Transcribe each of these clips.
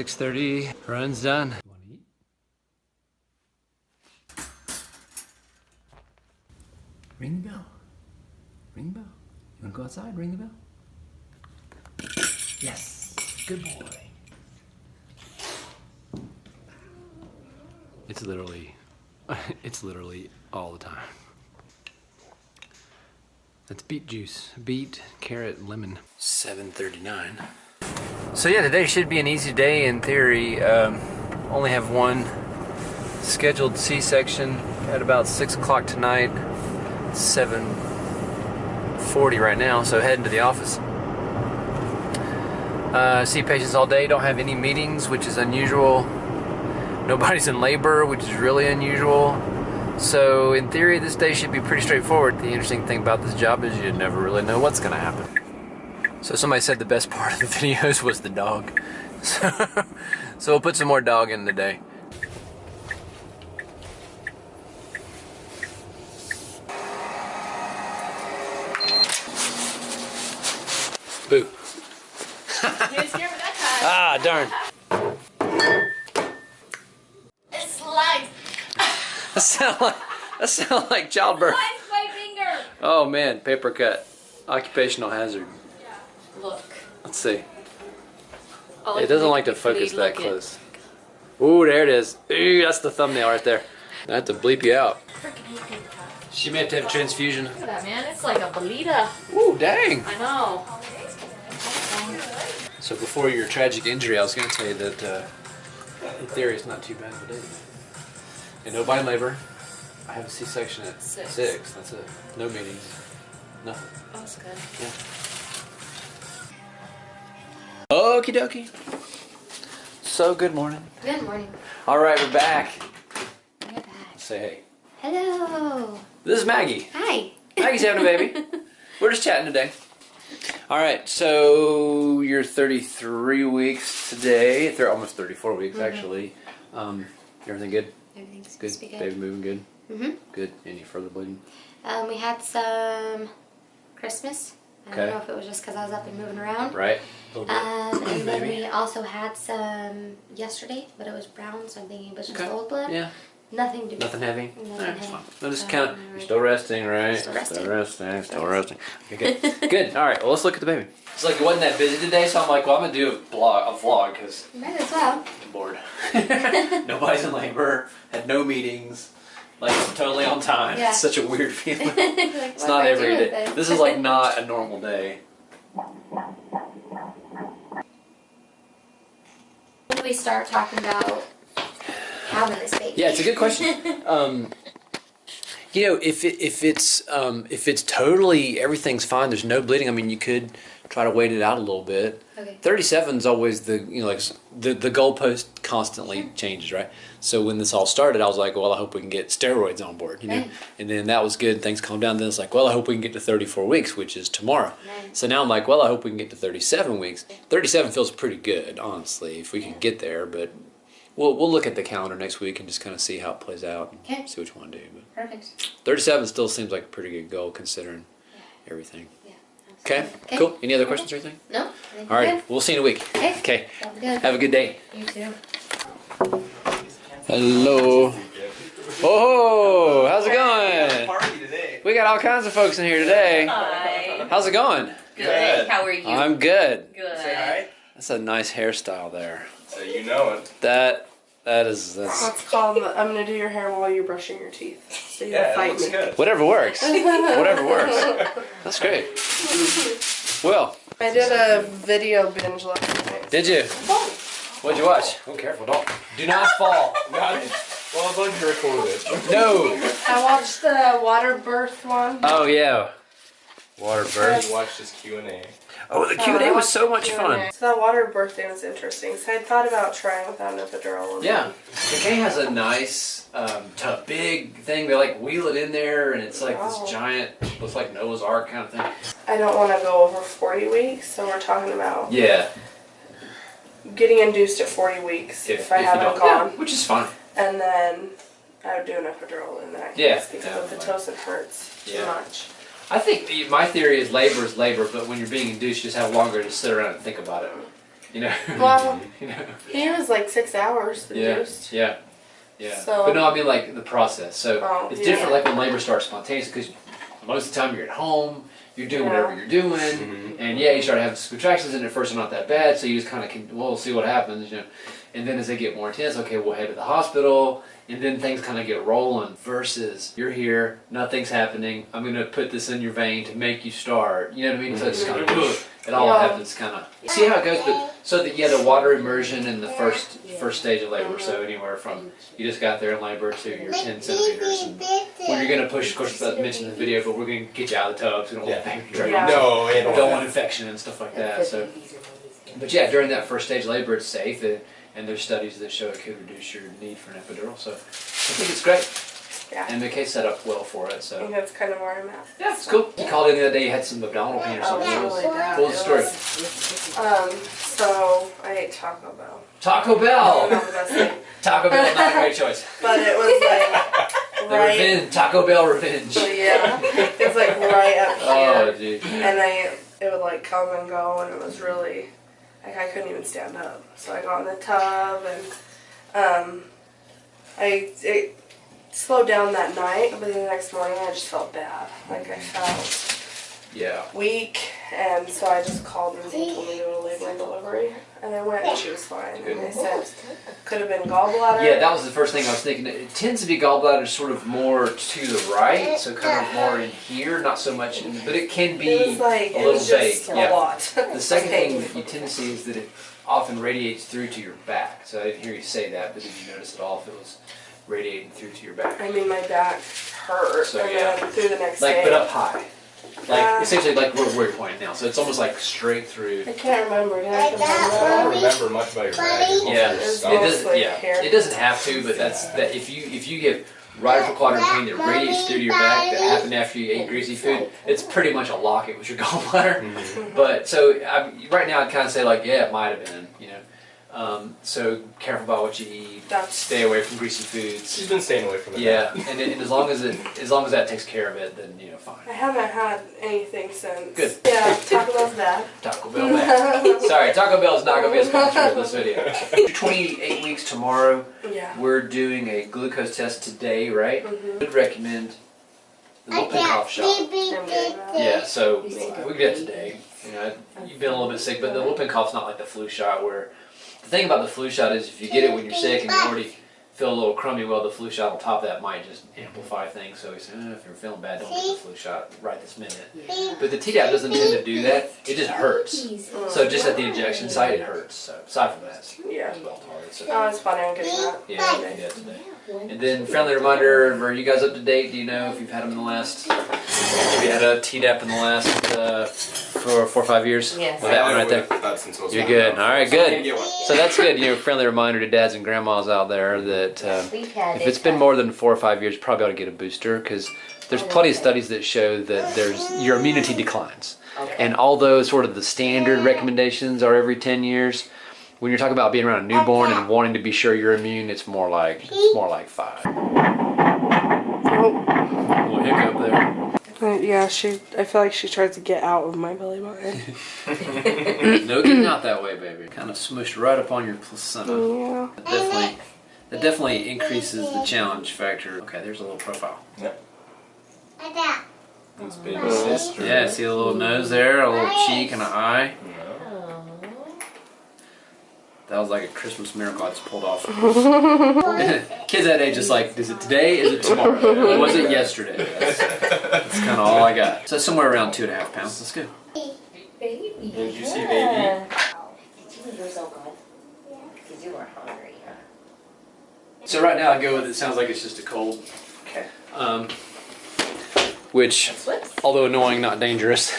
6:30, run's done. Wanna eat? Ring the bell. Ring the bell. You wanna go outside? Ring the bell. Yes, good boy. It's literally all the time. That's beet juice. Beet, carrot, lemon. 7:39. So yeah, today should be an easy day in theory. Only have one scheduled C-section at about 6 o'clock tonight. 7:40 right now, so heading to the office. See patients all day, don't have any meetings, which is unusual. Nobody's in labor, which is really unusual. So in theory, this day should be pretty straightforward. The interesting thing about this job is you never really know what's gonna happen. So somebody said the best part of the videos was the dog. So we'll put some more dog in today. Boo. You didn't scare me that time. Ah, darn. It slides. That sound like childbirth. Slides my finger. Oh man, paper cut. Occupational hazard. Look. Let's see. Oh, It doesn't like to focus that close. Ooh, there it is. Ooh, that's the thumbnail right there. I have to bleep you out. Freaking hate paper cuts. She may have to have a transfusion. Look at that, man. It's like a bolita. Ooh, dang. I know. So before your tragic injury, I was going to tell you that in theory it's not too bad of a day. And no body labor. I have a C-section at 6. That's it. No meetings. Nothing. Oh, that's good. Yeah. Okie dokie. So good morning. Good morning. All right, we're back. We're back. Say hey. Hello. This is Maggie. Hi. Maggie's having a baby. We're just chatting today. All right, so you're 33 weeks today. Almost 34 weeks, actually. Everything good? Everything's Good. supposed to be good. Baby moving good? Mm-hmm. Good. Any further bleeding? We had some Christmas. I Okay. don't know if it was just because I was up and moving around. Right. A little bit. And then Maybe. we also had some yesterday, but it was brown, so I'm thinking it was just Okay. old blood. Yeah. Nothing to Nothing heavy? Nothing Alright, heavy. fine. No, just So, kind of, you're still resting, right? Still resting. Still resting. Still resting. Okay, good. Good. All right, well, let's look at the baby. It's like it wasn't that busy today, so I'm like, well, I'm going to do a vlog, because Might as well. I'm bored. Nobody's in labor, had no meetings, like, totally on time. Yeah. It's such a weird feeling. Like, It's what not do I every do with day. this? This is like not a normal day. When do we start talking about having this baby? Yeah, it's a good question. You know, if it's totally everything's fine, there's no bleeding. I mean, you could try to wait it out a little bit. Okay. 37 is always the the goalpost constantly changes, right? So when this all started, I was like, well, I hope we can get steroids on board, you know. Right. And then that was good. Things calmed down. Then it's like, well, I hope we can get to 34 weeks, which is tomorrow. Right. So now I'm like, well, I hope we can get to 37 weeks. 37 feels pretty good, honestly, if we can get there. But we'll look at the calendar next week and just kind of see how it plays out. And Okay. see what you want to do. But Perfect. 37 still seems like a pretty good goal considering everything. Yeah. Okay, absolutely. cool. Any other questions or anything? No. I think All we're right, we'll see you in a week. Okay. Okay. Sounds good. Have a good day. You too. Hello. Oh, how's it going? Party today. We got all kinds of folks in here today. Hi. How's it going? Good. How are you? I'm good. good. Say hi. That's a nice hairstyle there. So you know it. That's That's called I'm gonna do your hair while you're brushing your teeth. So you Yeah, it fight looks me. good. whatever works. Whatever works. That's great. Well, I did a video binge last night. did you? What'd you watch? Oh, careful, don't. Do not fall. Got it. Well, I'd like to record it. No. I watched the water birth one. Oh yeah. Water birth. I watched this Q&A. Oh, the Q&A was so much fun. So that water birth thing was interesting. So I thought about trying without an epidural. And Yeah, K has a nice, big thing. They like wheel it in there, and it's like Wow. this giant, looks like Noah's Ark kind of thing. I don't want to go over 40 weeks, so we're talking about Yeah, getting induced at 40 weeks if I you haven't don't, gone. yeah, which is fine. And then I would do an epidural in that case Yeah. because Yeah. the Pitocin hurts too Yeah. much. I think my theory is labor, but when you're being induced, you just have longer to sit around and think about it. You know. Well, You know. he was like 6 hours induced. Yeah. Yeah. So, but no, I mean like the process. So it's different yeah. like when labor starts spontaneous because most of the time you're at home, you're doing whatever you're doing, and yeah, you start having some contractions and at first they're not that bad, so you just kind of can, well, see what happens, you know. And then as they get more intense, okay, we'll head to the hospital, and then things kind of get rolling versus you're here, nothing's happening, I'm going to put this in your vein to make you start, you know what I mean? So it's kind of, it all happens kind of, see how it goes, but so that, yeah, the water immersion in the first stage of labor, so anywhere from, you just got there in labor to your 10 centimeters, and when you're going to push, of course, I mentioned in the video, but we're going to get you out of the tub, so you don't want don't want infection and stuff like that, so, but yeah, during that first stage of labor, it's safe, and there's studies that show it could reduce your need for an epidural, so I think it's great. Yeah. And the case set up well for it, so. I think that's kind of where I'm at. Yeah, it's cool. You called in the other day, you had some abdominal pain or something. Oh, it was really bad. Full story. So I ate Taco Bell. Taco Bell! Not the best thing. Taco Bell, not a great choice. But it was like The revenge, Taco Bell revenge. Yeah, it was like right up here. Oh, dude. And it would like come and go, and it was really, like I couldn't even stand up. So I got in the tub, and it slowed down that night, but then the next morning I just felt bad. Like I felt weak, and so I just called and they told me to go to labor and delivery. And I went and she was fine. And they said could have been gallbladder. Yeah, that was the first thing I was thinking. It tends to be gallbladder sort of more to the right, so kind of more in here, not so much in, but it can be It was like, a little vague. a lot. The second thing that you tend to see is that it often radiates through to your back. So I didn't hear you say that, but did you notice at all if it was radiating through to your back? I mean, my back hurt, So, and yeah. then through the next Like, day. but up high. Like, essentially like where you're pointing now. So it's almost like straight through. I can't remember. Did I I don't remember? remember much about your back. It's mostly Yeah, your it stomach. doesn't. Yeah, it doesn't have to, but that's that. If you get right upper quadrant pain that radiates through to your back that happened after you ate greasy food, it's pretty much a lock. It was your gallbladder. But so right now I'd kind of say like, yeah, it might have been. You know, so careful about what you eat. Stay away from greasy foods. She's been staying away from it. Yeah, and as long as that takes care of it, then fine. I haven't had anything since. Good. Yeah, Taco Bell's bad. Taco Bell bad. Sorry, Taco Bell's not going to be a sponsor of this video. 28 weeks tomorrow. Yeah. We're doing a glucose test today, right? Would recommend the whooping cough shot. I'm doing that. Yeah, so we get it today. You know, you've been a little bit sick, but the whooping cough's not like the flu shot where the thing about the flu shot is if you get it when you're sick and you already feel a little crummy, well, the flu shot on top of that might just amplify things. So he said, if you're feeling bad, don't get the flu shot right this minute. But the Tdap doesn't tend to do that. It just hurts. So just at the injection site, it hurts. So aside from that, it's well tolerated. So, Oh, it's funny. I'm getting that. yeah, we did today. And then friendly reminder, are you guys up to date? Do you know if you've had them in the last, have you had a Tdap in the last 4 or 5 years? Yes. Well, that one right there. You're good. All right, good. So that's good. Friendly reminder to dads and grandmas out there that if it's been more than 4 or 5 years, you probably ought to get a booster because there's plenty of studies that show that your immunity declines. And although sort of the standard recommendations are every 10 years, when you're talking about being around a newborn and wanting to be sure you're immune, it's more like 5. Oh. A little hiccup there. Yeah, I feel like she tries to get out of my belly button. No getting out that way, baby. Kind of smushed right up on your placenta. Yeah. That definitely increases the challenge factor. Okay, there's a little profile. Yep. That's baby sister. Yeah, see a little nose there, a little cheek and an eye. That was like a Christmas miracle I just pulled off. Kids that age just like, is it today? Is it tomorrow? Or was it yesterday? That's kind of all I got. So somewhere around 2.5 pounds. Let's go. Baby. Did you see baby? You were so good. Because you were hungry. So right now I go with it sounds like it's just a cold. Okay. Which, although annoying, not dangerous.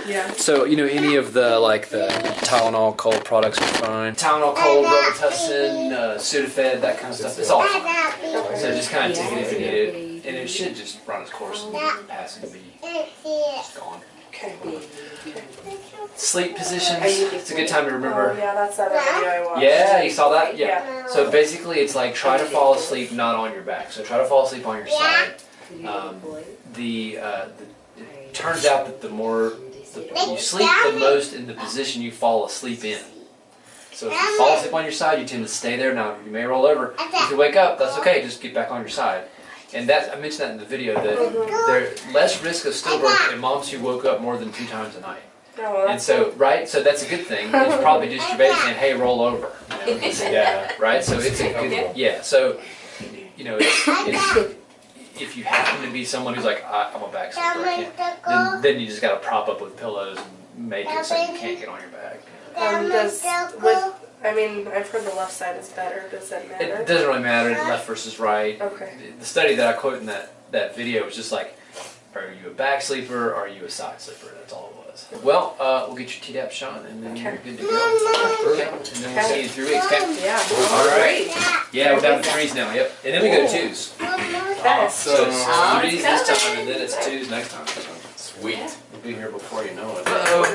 Yeah. So, any of the Tylenol cold products are fine. Tylenol cold, Robitussin, Sudafed, that kind of stuff. It's all fine. So just kind of take it if you need it. And it should just run its course and pass and be gone. Okay. Sleep positions. It's a good time to remember. Oh, yeah, that's that video I watched. Yeah, you saw that? Yeah. So basically it's like try to fall asleep not on your back. So try to fall asleep on your side. It turns out that the more you sleep the most in the position you fall asleep in. So if you fall asleep on your side, you tend to stay there. Now you may roll over. If you wake up, that's okay. Just get back on your side. And I mentioned that in the video that there's less risk of stillbirth in moms who woke up more than 2 times a night. Oh, And so, right, so that's a good thing. It's probably just your baby saying, "Hey, roll over." You know? Yeah. Right. So it's a good. Yeah. So, you know, it's if you happen to be someone who's like, I'm a back sleeper, I can't, then you just got to prop up with pillows and make it so you can't get on your back. I've heard the left side is better. Does that matter? It doesn't really matter, left versus right. Okay. The study that I quote in that video was just like, are you a back sleeper or are you a side sleeper? That's all it was. Well, we'll get your Tdap shot and then you're good to go. Okay. And then we'll see you in 3 weeks, okay? Yeah. All right. Yeah, we're down to 3s now, yep. And then we go to 2s. So it's 3s this time and then it's 2s next time. Sweet. We'll be here before you know it. Uh-oh.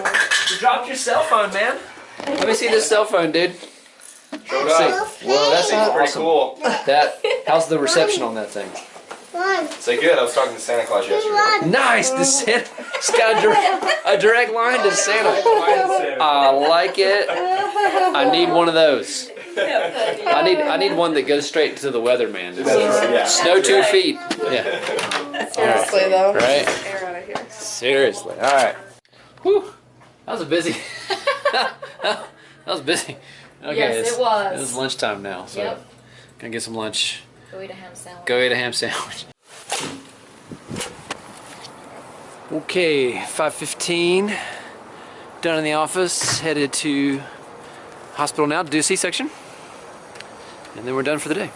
You dropped your cell phone, man. Let me see this cell phone, dude. Show it up. Well, that's Pretty awesome. cool. How's the reception on that thing? Say good. I was talking to Santa Claus yesterday. Nice. It's got a direct line to Santa. I like it. I need one of those. I need one that goes straight to the weatherman. Yeah. Snow 2 feet. Yeah. Seriously though. Right. Air out of here. Seriously. All right. Whew. That was a busy. That was busy. Okay, Yes, it was. It was lunchtime now, so Yep. gonna get some lunch. Go eat a ham sandwich. Go eat a ham sandwich. Okay, 5:15. Done in the office. Headed to hospital now to do a C-section, and then we're done for the day.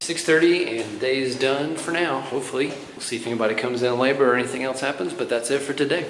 .30 and the day is done for now, hopefully. We'll see if anybody comes in labor or anything else happens, but that's it for today.